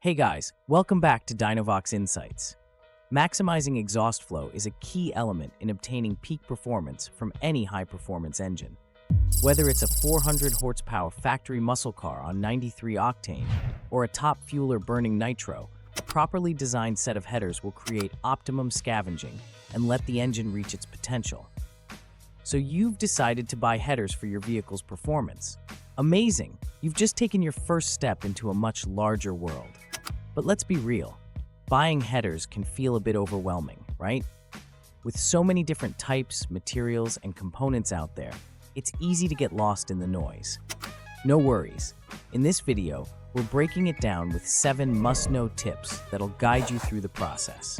Hey guys, welcome back to Dynovox Insights. Maximizing exhaust flow is a key element in obtaining peak performance from any high-performance engine. Whether it's a 400 horsepower factory muscle car on 93 octane or a top fueler burning nitro, a properly designed set of headers will create optimum scavenging and let the engine reach its potential. So you've decided to buy headers for your vehicle's performance. Amazing! You've just taken your first step into a much larger world. But let's be real, buying headers can feel a bit overwhelming, right? With so many different types, materials, and components out there, it's easy to get lost in the noise. No worries. In this video, we're breaking it down with 7 must-know tips that'll guide you through the process.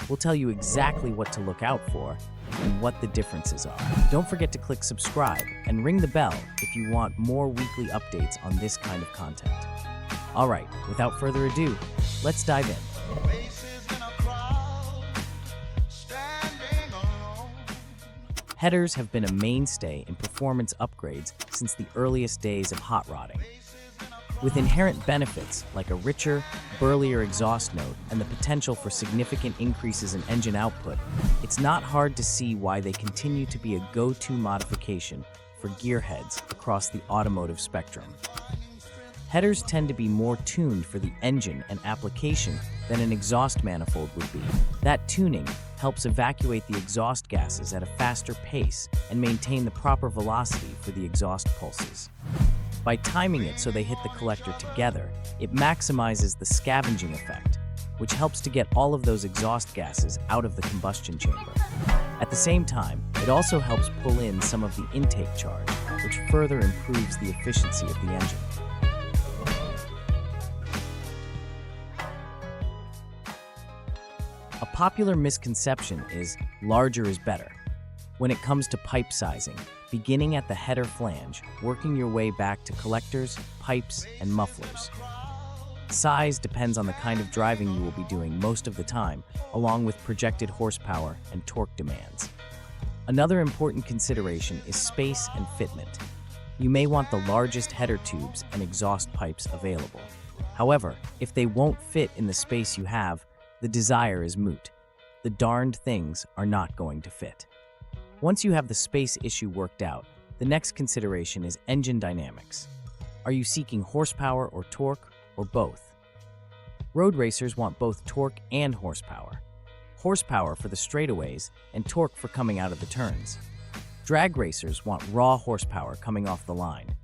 We'll tell you exactly what to look out for and what the differences are. Don't forget to click subscribe and ring the bell if you want more weekly updates on this kind of content. All right, without further ado, let's dive in. Headers have been a mainstay in performance upgrades since the earliest days of hot rodding. With inherent benefits like a richer, burlier exhaust note and the potential for significant increases in engine output, it's not hard to see why they continue to be a go-to modification for gearheads across the automotive spectrum. Headers tend to be more tuned for the engine and application than an exhaust manifold would be. That tuning helps evacuate the exhaust gases at a faster pace and maintain the proper velocity for the exhaust pulses. By timing it so they hit the collector together, it maximizes the scavenging effect, which helps to get all of those exhaust gases out of the combustion chamber. At the same time, it also helps pull in some of the intake charge, which further improves the efficiency of the engine. A popular misconception is larger is better. When it comes to pipe sizing, beginning at the header flange, working your way back to collectors, pipes, and mufflers. Size depends on the kind of driving you will be doing most of the time, along with projected horsepower and torque demands. Another important consideration is space and fitment. You may want the largest header tubes and exhaust pipes available. However, if they won't fit in the space you have, the desire is moot. The darned things are not going to fit. Once you have the space issue worked out, the next consideration is engine dynamics. Are you seeking horsepower or torque, or both? Road racers want both torque and horsepower. Horsepower for the straightaways and torque for coming out of the turns. Drag racers want raw horsepower coming off the line.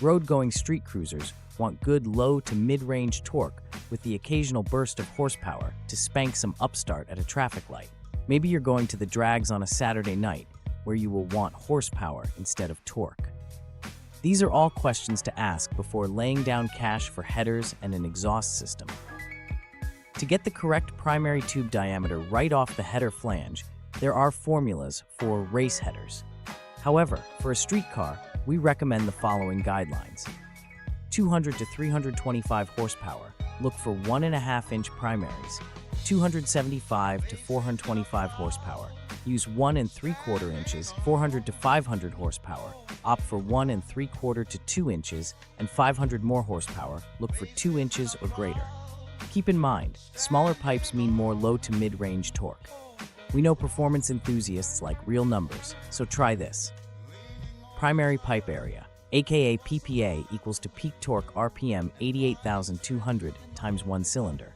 Road-going street cruisers want good low to mid-range torque with the occasional burst of horsepower to spank some upstart at a traffic light. Maybe you're going to the drags on a Saturday night where you will want horsepower instead of torque. These are all questions to ask before laying down cash for headers and an exhaust system. To get the correct primary tube diameter right off the header flange, there are formulas for race headers. However, for a street car, we recommend the following guidelines. 200 to 325 horsepower, look for 1.5-inch primaries. 275 to 425 horsepower, use 1 3/4 inches. 400 to 500 horsepower, opt for 1 3/4 to 2 inches, and 500 more horsepower, look for 2 inches or greater. Keep in mind, smaller pipes mean more low to mid-range torque. We know performance enthusiasts like real numbers, so try this. Primary pipe area, aka PPA, equals to peak torque RPM 88,200 times 1 cylinder.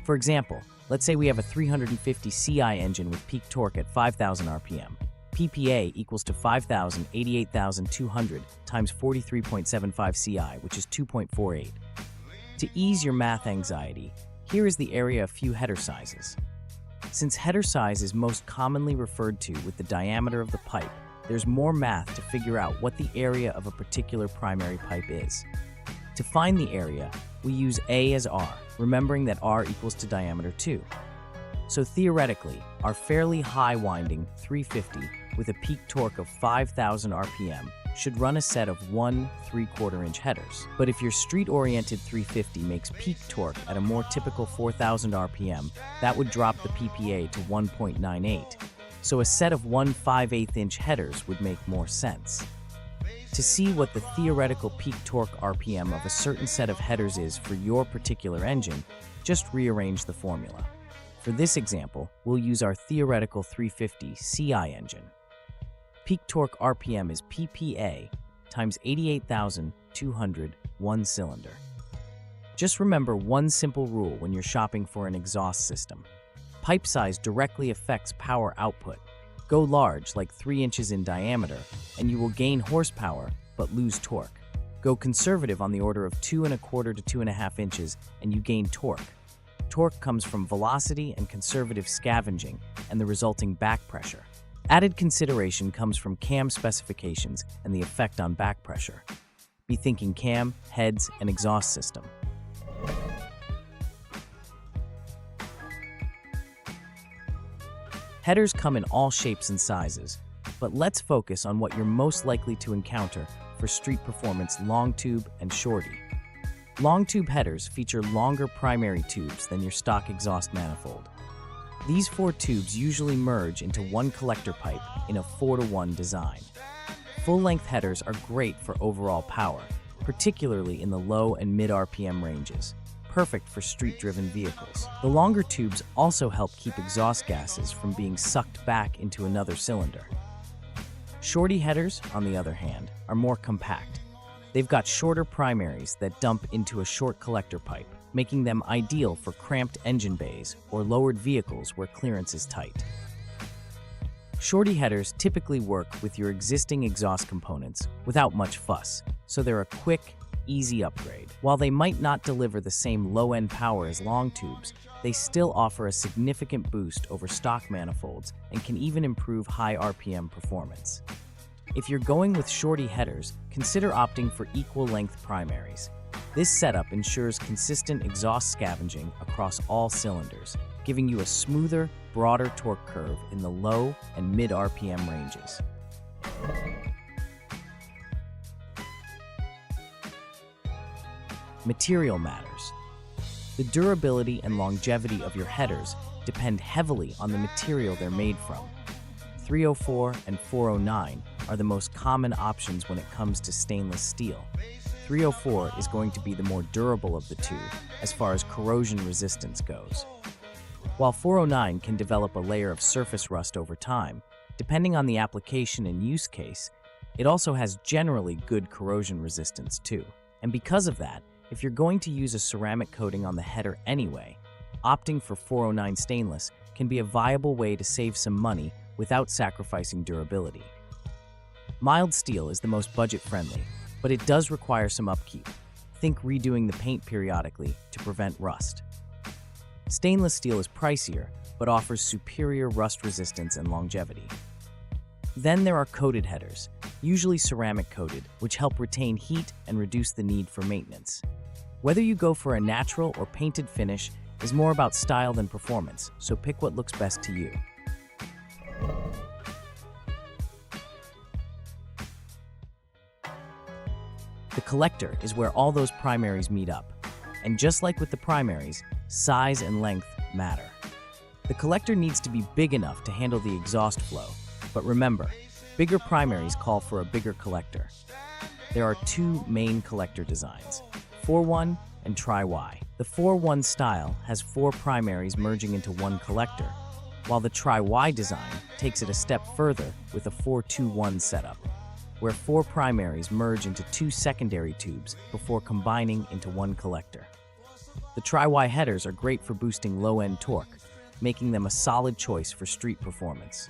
For example, let's say we have a 350 CI engine with peak torque at 5,000 RPM. PPA equals to 88,200 times 43.75 CI, which is 2.48. To ease your math anxiety, here is the area of few header sizes. Since header size is most commonly referred to with the diameter of the pipe, there's more math to figure out what the area of a particular primary pipe is. To find the area, we use A as R, remembering that R equals to diameter 2. So theoretically, our fairly high-winding 350 with a peak torque of 5,000 RPM should run a set of 1 3/4-inch headers. But if your street-oriented 350 makes peak torque at a more typical 4,000 RPM, that would drop the PPA to 1.98. So a set of 1 5/8-inch headers would make more sense. To see what the theoretical peak torque RPM of a certain set of headers is for your particular engine, just rearrange the formula. For this example, we'll use our theoretical 350 CI engine. Peak torque RPM is PPA times 88,200 one cylinder. Just remember one simple rule when you're shopping for an exhaust system. Pipe size directly affects power output. Go large, like 3 inches in diameter, and you will gain horsepower but lose torque. Go conservative on the order of 2¼ to 2½ inches, and you gain torque. Torque comes from velocity and conservative scavenging and the resulting back pressure. Added consideration comes from cam specifications and the effect on back pressure. Be thinking cam, heads, and exhaust system. Headers come in all shapes and sizes, but let's focus on what you're most likely to encounter for street performance long tube and shorty. Long tube headers feature longer primary tubes than your stock exhaust manifold. These 4 tubes usually merge into one collector pipe in a 4-to-1 design. Full-length headers are great for overall power, particularly in the low and mid RPM ranges. Perfect for street-driven vehicles. The longer tubes also help keep exhaust gases from being sucked back into another cylinder. Shorty headers, on the other hand, are more compact. They've got shorter primaries that dump into a short collector pipe, making them ideal for cramped engine bays or lowered vehicles where clearance is tight. Shorty headers typically work with your existing exhaust components without much fuss, so they're a quick, easy upgrade. While they might not deliver the same low-end power as long tubes, they still offer a significant boost over stock manifolds and can even improve high RPM performance. If you're going with shorty headers, consider opting for equal-length primaries. This setup ensures consistent exhaust scavenging across all cylinders, giving you a smoother, broader torque curve in the low and mid RPM ranges. Material matters. The durability and longevity of your headers depend heavily on the material they're made from. 304 and 409 are the most common options when it comes to stainless steel. 304 is going to be the more durable of the two as far as corrosion resistance goes, while 409 can develop a layer of surface rust over time. Depending on the application and use case, it also has generally good corrosion resistance too. And because of that, if you're going to use a ceramic coating on the header anyway, opting for 409 stainless can be a viable way to save some money without sacrificing durability. Mild steel is the most budget-friendly, but it does require some upkeep. Think redoing the paint periodically to prevent rust. Stainless steel is pricier, but offers superior rust resistance and longevity. Then there are coated headers, usually ceramic coated, which help retain heat and reduce the need for maintenance. Whether you go for a natural or painted finish is more about style than performance, so pick what looks best to you. The collector is where all those primaries meet up. And just like with the primaries, size and length matter. The collector needs to be big enough to handle the exhaust flow, but remember, bigger primaries call for a bigger collector. There are 2 main collector designs, 4-1 and Tri-Y. The 4-1 style has 4 primaries merging into one collector, while the Tri-Y design takes it a step further with a 4-2-1 setup, where 4 primaries merge into 2 secondary tubes before combining into one collector. The Tri-Y headers are great for boosting low-end torque, making them a solid choice for street performance.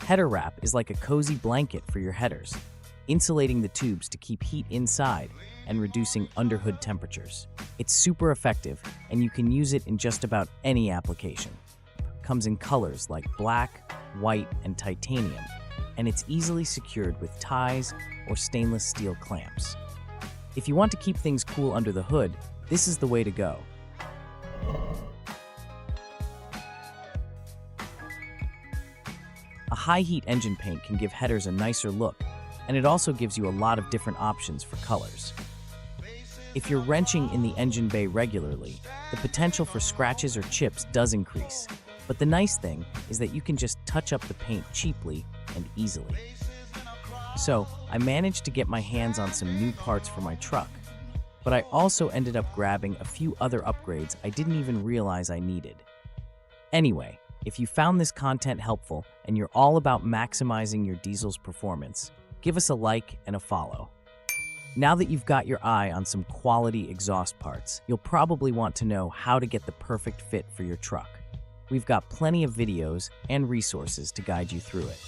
Header wrap is like a cozy blanket for your headers, insulating the tubes to keep heat inside and reducing underhood temperatures. It's super effective, and you can use it in just about any application. Comes in colors like black, white, and titanium, and it's easily secured with ties or stainless steel clamps. If you want to keep things cool under the hood, this is the way to go. A high-heat engine paint can give headers a nicer look, and it also gives you a lot of different options for colors. If you're wrenching in the engine bay regularly, the potential for scratches or chips does increase, But the nice thing is that you can just touch up the paint cheaply and easily. So, I managed to get my hands on some new parts for my truck, but I also ended up grabbing a few other upgrades I didn't even realize I needed. Anyway, if you found this content helpful and you're all about maximizing your diesel's performance, give us a like and a follow. Now that you've got your eye on some quality exhaust parts, you'll probably want to know how to get the perfect fit for your truck. We've got plenty of videos and resources to guide you through it.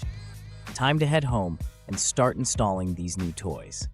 Time to head home and start installing these new toys.